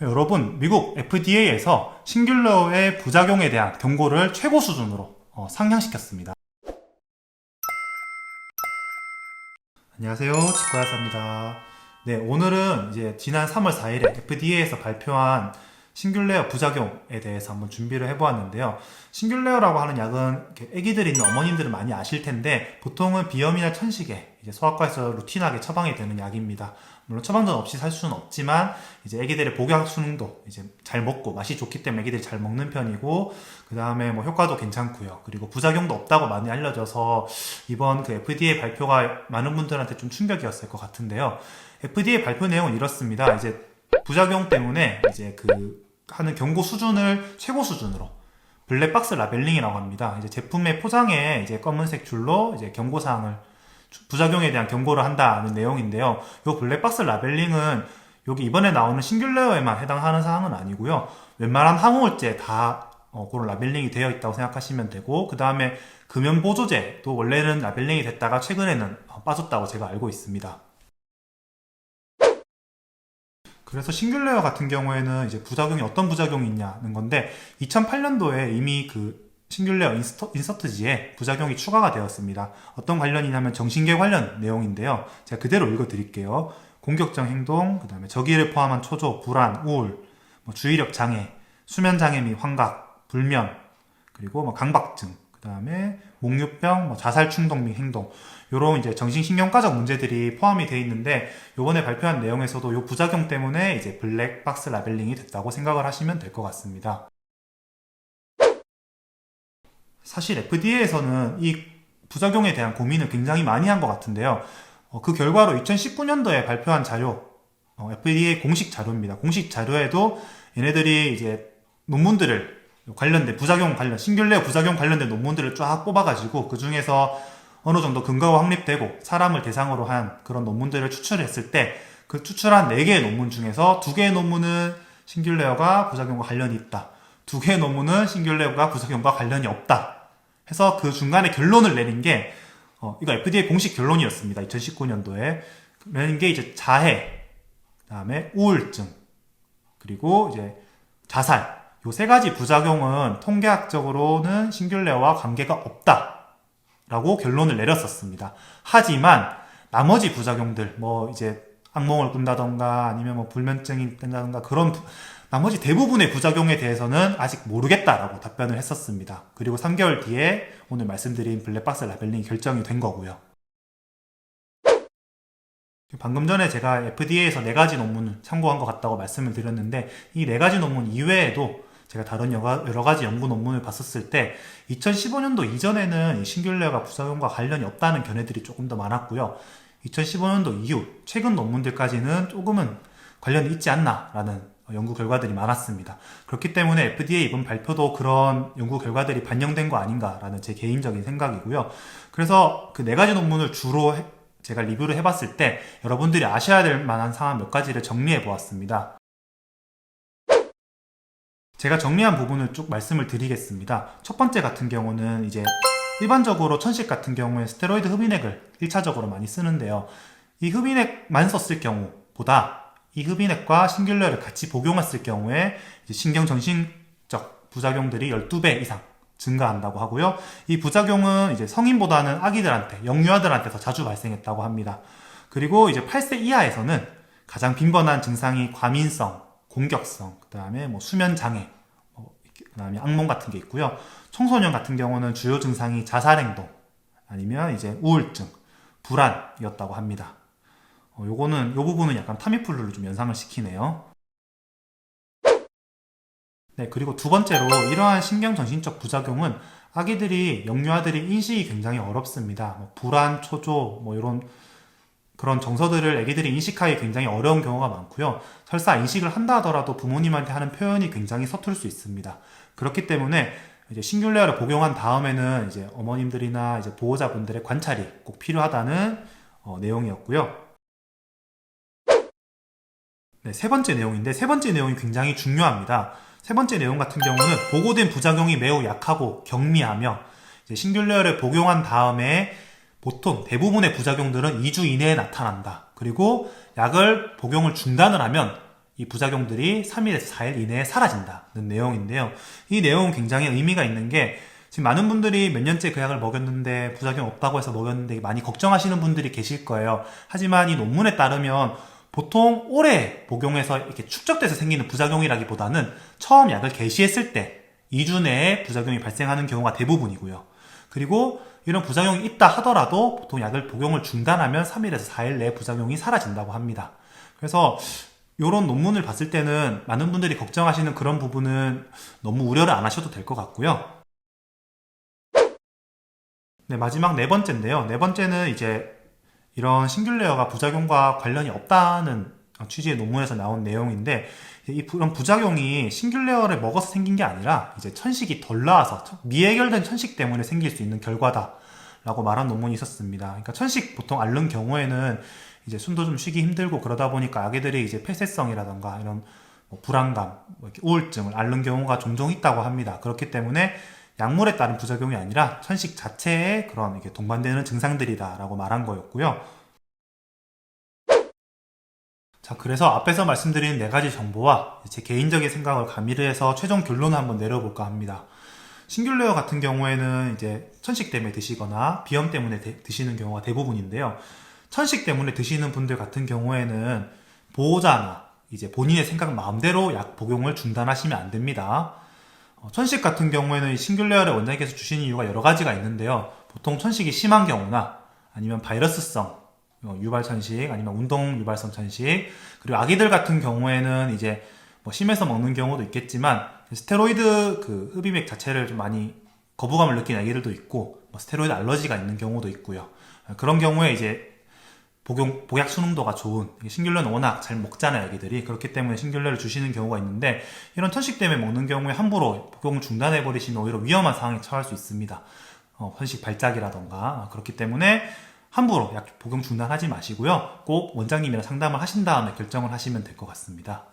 여러분, 미국 FDA에서 싱귤러의 부작용에 대한 경고를 최고 수준으로 상향시켰습니다. 안녕하세요, 치과의사입니다. 네, 오늘은 이제 지난 3월 4일에 FDA에서 발표한 싱귤레어 부작용에 대해서 한번 준비를 해보았는데요. 싱귤레어라고 하는 약은 아기들이 있는 어머님들은 많이 아실 텐데 보통은 비염이나 천식에 이제 소아과에서 루틴하게 처방이 되는 약입니다. 물론 처방전 없이 살 수는 없지만 이제 아기들의 복약 수능도 이제 잘 먹고 맛이 좋기 때문에 아기들이 잘 먹는 편이고, 그 다음에 뭐 효과도 괜찮고요. 그리고 부작용도 없다고 많이 알려져서 이번 그 FDA 발표가 많은 분들한테 좀 충격이었을 것 같은데요. FDA 발표 내용은 이렇습니다. 이제 부작용 때문에 이제 그 하는 경고 수준을 최고 수준으로 블랙박스 라벨링이라고 합니다. 이제 제품의 포장에 이제 검은색 줄로 이제 경고 사항을, 부작용에 대한 경고를 한다는 내용인데요. 이 블랙박스 라벨링은 여기 이번에 나오는 싱귤레어에만 해당하는 사항은 아니고요. 웬만한 항우울제 다 그런 라벨링이 되어 있다고 생각하시면 되고, 그 다음에 금연 보조제도 원래는 라벨링이 됐다가 최근에는 빠졌다고 제가 알고 있습니다. 그래서 싱귤레어 같은 경우에는 이제 부작용이 어떤 부작용이 있냐는 건데, 2008년도에 이미 그 싱귤레어 인서트지에 부작용이 추가가 되었습니다. 어떤 관련이냐면 정신계 관련 내용인데요. 제가 그대로 읽어드릴게요. 공격적 행동, 그 다음에 저기를 포함한 초조, 불안, 우울, 주의력 장애, 수면 장애 및 환각, 불면, 그리고 강박증, 그 다음에 목류병, 자살 충동 및 행동, 요런 이제 정신신경과적 문제들이 포함이 되어 있는데, 요번에 발표한 내용에서도 요 부작용 때문에 이제 블랙박스 라벨링이 됐다고 생각을 하시면 될 것 같습니다. 사실 FDA에서는 이 부작용에 대한 고민을 굉장히 많이 한 것 같은데요. 그 결과로 2019년도에 발표한 자료, FDA 공식 자료입니다. 공식 자료에도 얘네들이 이제 논문들을 관련된 부작용 관련, 싱귤레어 부작용 관련된 논문들을 쫙 뽑아가지고 그 중에서 어느 정도 근거가 확립되고 사람을 대상으로 한 그런 논문들을 추출했을 때, 그 추출한 4개의 논문 중에서 2개의 논문은 싱귤레어가 부작용과 관련이 있다, 2개의 논문은 싱귤레어가 부작용과 관련이 없다 해서 그 중간에 결론을 내린 게, 이거 FDA 공식 결론이었습니다. 2019년도에 내린 게 이제 자해, 그 다음에 우울증, 그리고 이제 자살, 요 3가지 부작용은 통계학적으로는 싱귤레어와 관계가 없다라고 결론을 내렸었습니다. 하지만 나머지 부작용들, 이제 악몽을 꾼다던가 아니면 불면증이 된다던가 그런 나머지 대부분의 부작용에 대해서는 아직 모르겠다라고 답변을 했었습니다. 그리고 3개월 뒤에 오늘 말씀드린 블랙박스 라벨링이 결정이 된 거고요. 방금 전에 제가 FDA에서 4가지 논문을 참고한 것 같다고 말씀을 드렸는데, 이 4가지 논문 이외에도 제가 다른 여러 가지 연구 논문을 봤었을 때 2015년도 이전에는 이 싱귤레어가 부작용과 관련이 없다는 견해들이 조금 더 많았고요. 2015년도 이후 최근 논문들까지는 조금은 관련이 있지 않나라는 연구 결과들이 많았습니다. 그렇기 때문에 FDA 이번 발표도 그런 연구 결과들이 반영된 거 아닌가라는 제 개인적인 생각이고요. 그래서 그 4가지 논문을 주로 제가 리뷰를 해봤을 때 여러분들이 아셔야 될 만한 사항 몇 가지를 정리해 보았습니다. 제가 정리한 부분을 쭉 말씀을 드리겠습니다. 첫 번째 같은 경우는 이제 일반적으로 천식 같은 경우에 스테로이드 흡인액을 1차적으로 많이 쓰는데요. 이 흡인액만 썼을 경우보다 이 흡인액과 싱귤레어를 같이 복용했을 경우에 이제 신경정신적 부작용들이 12배 이상 증가한다고 하고요. 이 부작용은 이제 성인보다는 아기들한테, 영유아들한테 더 자주 발생했다고 합니다. 그리고 이제 8세 이하에서는 가장 빈번한 증상이 과민성, 공격성, 그 다음에 수면장애, 그 다음에 악몽 같은 게 있고요. 청소년 같은 경우는 주요 증상이 자살행동, 아니면 이제 우울증, 불안이었다고 합니다. 요 부분은 약간 타미플루를 좀 연상을 시키네요. 네, 그리고 두 번째로 이러한 신경정신적 부작용은 영유아들이 인식이 굉장히 어렵습니다. 불안, 초조, 이런 그런 정서들을 아기들이 인식하기 굉장히 어려운 경우가 많고요. 설사 인식을 한다 하더라도 부모님한테 하는 표현이 굉장히 서툴 수 있습니다. 그렇기 때문에 이제 싱귤레어를 복용한 다음에는 이제 어머님들이나 이제 보호자분들의 관찰이 꼭 필요하다는 내용이었고요. 네, 세 번째 내용인데, 세 번째 내용이 굉장히 중요합니다. 세 번째 내용 같은 경우는 보고된 부작용이 매우 약하고 경미하며, 이제 싱귤레어를 복용한 다음에 보통 대부분의 부작용들은 2주 이내에 나타난다. 그리고 약을 복용을 중단을 하면 이 부작용들이 3일에서 4일 이내에 사라진다는 내용인데요. 이 내용은 굉장히 의미가 있는 게 지금 많은 분들이 몇 년째 그 약을 먹였는데 부작용 없다고 해서 먹였는데 많이 걱정하시는 분들이 계실 거예요. 하지만 이 논문에 따르면 보통 오래 복용해서 이렇게 축적돼서 생기는 부작용이라기보다는 처음 약을 개시했을 때 2주 내에 부작용이 발생하는 경우가 대부분이고요. 그리고 이런 부작용이 있다 하더라도 보통 약을 복용을 중단하면 3일에서 4일 내에 부작용이 사라진다고 합니다. 그래서 이런 논문을 봤을 때는 많은 분들이 걱정하시는 그런 부분은 너무 우려를 안 하셔도 될 것 같고요. 네, 마지막 네 번째인데요. 네 번째는 이제 이런 싱귤레어가 부작용과 관련이 없다는 취지의 논문에서 나온 내용인데, 이런 부작용이 싱귤레어를 먹어서 생긴 게 아니라 이제 천식이 덜 나와서 미해결된 천식 때문에 생길 수 있는 결과다라고 말한 논문이 있었습니다. 그러니까 천식 보통 앓는 경우에는 이제 숨도 좀 쉬기 힘들고 그러다 보니까 아기들이 이제 폐쇄성이라던가 이런 불안감, 이렇게 우울증을 앓는 경우가 종종 있다고 합니다. 그렇기 때문에 약물에 따른 부작용이 아니라 천식 자체의 그런 이렇게 동반되는 증상들이다라고 말한 거였고요. 자, 그래서 앞에서 말씀드린 네 가지 정보와 제 개인적인 생각을 가미를 해서 최종 결론을 한번 내려볼까 합니다. 싱귤레어 같은 경우에는 이제 천식 때문에 드시거나 비염 때문에 드시는 경우가 대부분인데요. 천식 때문에 드시는 분들 같은 경우에는 보호자나 이제 본인의 생각 마음대로 약 복용을 중단하시면 안 됩니다. 천식 같은 경우에는 이 싱귤레어를 원장님께서 주시는 이유가 여러 가지가 있는데요. 보통 천식이 심한 경우나 아니면 바이러스성 유발 천식, 아니면 운동 유발성 천식, 그리고 아기들 같은 경우에는 이제 심해서 먹는 경우도 있겠지만 스테로이드 그 흡입액 자체를 좀 많이 거부감을 느끼는 아기들도 있고 스테로이드 알러지가 있는 경우도 있고요. 그런 경우에 이제 복약 순응도가 좋은, 싱귤레어는 워낙 잘 먹잖아요, 아기들이. 그렇기 때문에 싱귤레어를 주시는 경우가 있는데, 이런 천식 때문에 먹는 경우에 함부로 복용을 중단해버리시면 오히려 위험한 상황에 처할 수 있습니다. 천식 발작이라던가. 그렇기 때문에 함부로 약 복용 중단하지 마시고요. 꼭 원장님이랑 상담을 하신 다음에 결정을 하시면 될 것 같습니다.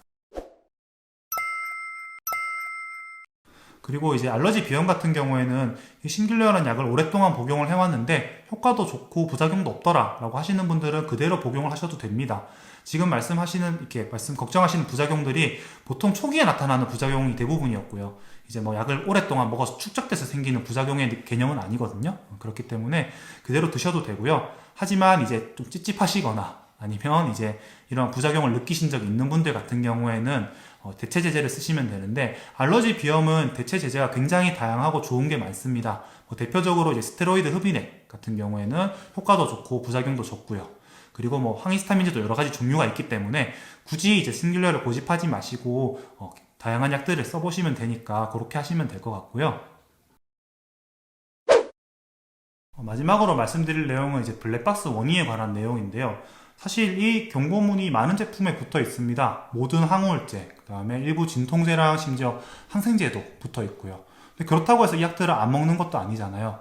그리고 이제 알러지 비염 같은 경우에는 이 싱귤레어라는 약을 오랫동안 복용을 해왔는데 효과도 좋고 부작용도 없더라 라고 하시는 분들은 그대로 복용을 하셔도 됩니다. 지금 걱정하시는 부작용들이 보통 초기에 나타나는 부작용이 대부분이었고요. 이제 약을 오랫동안 먹어서 축적돼서 생기는 부작용의 개념은 아니거든요. 그렇기 때문에 그대로 드셔도 되고요. 하지만 이제 좀 찝찝하시거나 아니면 이제 이런 부작용을 느끼신 적이 있는 분들 같은 경우에는 대체 제제를 쓰시면 되는데, 알러지 비염은 대체 제제가 굉장히 다양하고 좋은 게 많습니다. 대표적으로 이제 스테로이드 흡인액 같은 경우에는 효과도 좋고 부작용도 좋고요. 그리고 항히스타민제도 여러 가지 종류가 있기 때문에 굳이 이제 싱귤레어를 고집하지 마시고 다양한 약들을 써보시면 되니까 그렇게 하시면 될 것 같고요. 마지막으로 말씀드릴 내용은 이제 블랙박스 원인에 관한 내용인데요. 사실 이 경고문이 많은 제품에 붙어 있습니다. 모든 항우울제, 그 다음에 일부 진통제랑 심지어 항생제도 붙어 있고요. 근데 그렇다고 해서 이 약들을 안 먹는 것도 아니잖아요.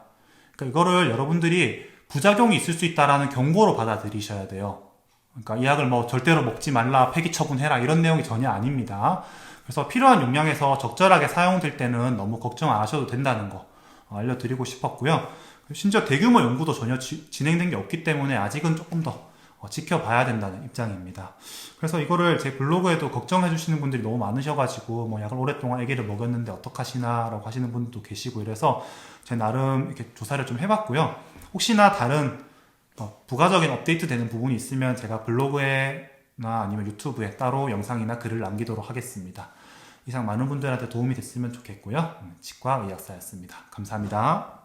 그러니까 이거를 여러분들이 부작용이 있을 수 있다라는 경고로 받아들이셔야 돼요. 그러니까 이 약을 절대로 먹지 말라, 폐기 처분해라 이런 내용이 전혀 아닙니다. 그래서 필요한 용량에서 적절하게 사용될 때는 너무 걱정 안 하셔도 된다는 거 알려드리고 싶었고요. 심지어 대규모 연구도 전혀 진행된 게 없기 때문에 아직은 조금 더 지켜봐야 된다는 입장입니다. 그래서 이거를 제 블로그에도 걱정해 주시는 분들이 너무 많으셔가지고 약을 오랫동안 아기를 먹였는데 어떡하시나 라고 하시는 분들도 계시고 이래서 제 나름 이렇게 조사를 좀 해봤고요. 혹시나 다른 부가적인 업데이트 되는 부분이 있으면 제가 블로그에나 아니면 유튜브에 따로 영상이나 글을 남기도록 하겠습니다. 이상 많은 분들한테 도움이 됐으면 좋겠고요. 치과 의학사였습니다. 감사합니다.